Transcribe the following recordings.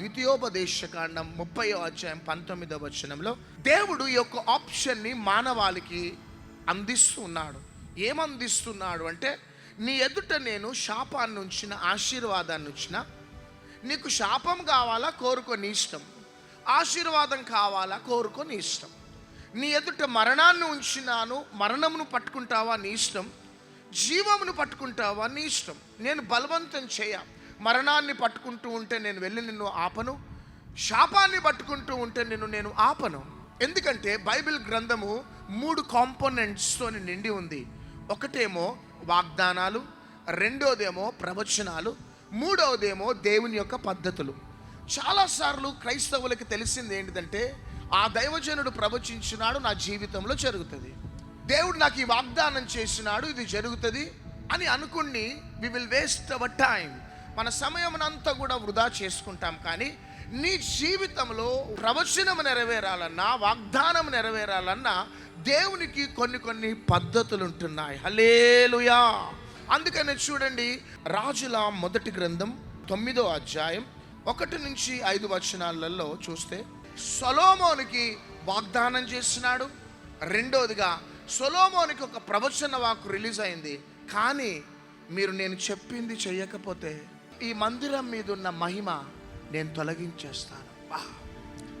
ద్వితీయోపదేశకాండం 30 అధ్యాయం 19 దేవుడు ఈ యొక్క ఆప్షన్ని మానవాళికి అందిస్తూ ఉన్నాడు. ఏమందిస్తున్నాడు అంటే, నీ ఎదుట నేను శాపాన్ని ఉంచిన, ఆశీర్వాదాన్ని ఉంచిన, నీకు శాపం కావాలా కోరుకో నీ ఇష్టం, ఆశీర్వాదం కావాలా కోరుకో నీ ఇష్టం. నీ ఎదుట మరణాన్ని ఉంచినాను, మరణమును పట్టుకుంటావా నీ ఇష్టం, జీవమును పట్టుకుంటావా నీ ఇష్టం. నేను బలవంతం చేయ, మరణాన్ని పట్టుకుంటూ ఉంటే నేను వెళ్ళి నిన్ను ఆపను, శాపాన్ని పట్టుకుంటూ ఉంటే నేను ఆపను. ఎందుకంటే బైబిల్ గ్రంథము 3 కాంపోనెంట్స్తో నిండి ఉంది. ఒకటేమో వాగ్దానాలు, రెండోదేమో ప్రవచనాలు, మూడవదేమో దేవుని యొక్క పద్ధతులు. చాలాసార్లు క్రైస్తవులకి తెలిసింది ఏంటిదంటే, ఆ దైవజనుడు ప్రవచించినాడు, నా జీవితంలో జరుగుతుంది, దేవుడు నాకు ఈ వాగ్దానం చేసినాడు, ఇది జరుగుతుంది అని అనుకుని we will waste our time. మన సమయమునంతా కూడా వృధా చేసుకుంటాం. కానీ నీ జీవితంలో ప్రవచనం నెరవేరాలన్నా, వాగ్దానం నెరవేరాలన్నా దేవునికి కొన్ని పద్ధతులు ఉంటున్నాయి. హల్లెలూయా. అందుకనే చూడండి, రాజుల మొదటి గ్రంథం 9వ అధ్యాయం 1-5 చూస్తే, సొలొమోనుకి వాగ్దానం చేసినాడు. రెండోదిగా సొలొమోనుకి ఒక ప్రవచన వాక్కు రిలీజ్ అయింది. కానీ మీరు నేను చెప్పింది చేయకపోతే ఈ మందిరం మీద ఉన్న మహిమ నేను తొలగించేస్తాను.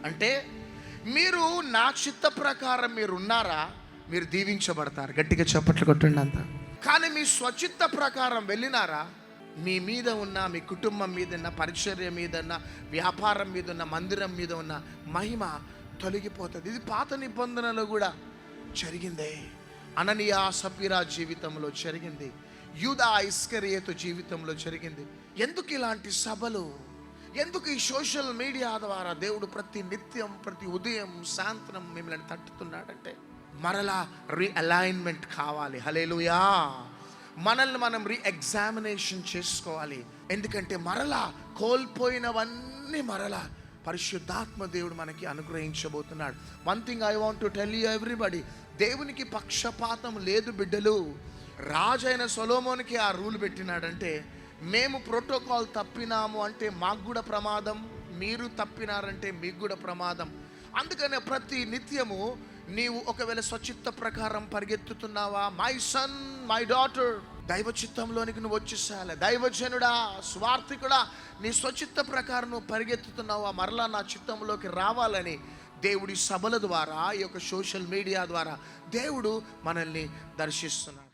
అంటే మీరు నా చిత్త ప్రకారం మీరు ఉన్నారా, మీరు దీవించబడతారు. గట్టిగా చప్పట్లు కొట్టండి అంత. కానీ మీ స్వచిత్త ప్రకారం వెళ్ళినారా, మీ మీద ఉన్న, మీ కుటుంబం మీద ఉన్న, పరిచర్య మీద ఉన్న, వ్యాపారం మీద ఉన్న, మందిరం మీద ఉన్న మహిమ తొలగిపోతుంది. ఇది పాత నిబంధనలో కూడా జరిగిందే. అననీయ సఫీరా జీవితంలో జరిగింది, యూదా ఇస్కరియోతు జీవితంలో జరిగింది. ఎందుకు ఇలాంటి సభలు, ఎందుకు ఈ సోషల్ మీడియా ద్వారా దేవుడు ప్రతి నిత్యం, ప్రతి ఉదయం, సాయంత్రం మిమ్మల్ని తట్టుతున్నాడంటే, మరలా రీఅలైన్మెంట్ కావాలి. హల్లెలూయా. మనల్ని మనం రీఎగ్జామినేషన్ చేసుకోవాలి. ఎందుకంటే మరలా కోల్పోయినవన్నీ మరలా పరిశుద్ధాత్మ దేవుడు మనకి అనుగ్రహించబోతున్నాడు. One thing I want to tell you everybody, దేవునికి పక్షపాతం లేదు బిడ్డలు. రాజైన సొలొమోనుకి ఆ రూల్ పెట్టినాడంటే, మేము ప్రోటోకాల్ తప్పినాము అంటే మాకు కూడా ప్రమాదం, మీరు తప్పినారంటే మీకు కూడా ప్రమాదం. అందుకనే ప్రతి నిత్యము నీవు ఒకవేళ స్వచిత్త ప్రకారం పరిగెత్తుతున్నావా, మై సన్, మై డాటర్, దైవ చిత్తంలోనికి నువ్వు వచ్చేసాలి. దైవజనుడా, స్వార్థికుడా, నీ స్వచిత్త ప్రకారం నువ్వు పరిగెత్తుతున్నావా, మరలా నా చిత్తంలోకి రావాలని దేవుడి సభల ద్వారా, ఈ యొక్క సోషల్ మీడియా ద్వారా దేవుడు మనల్ని దర్శిస్తున్నాడు.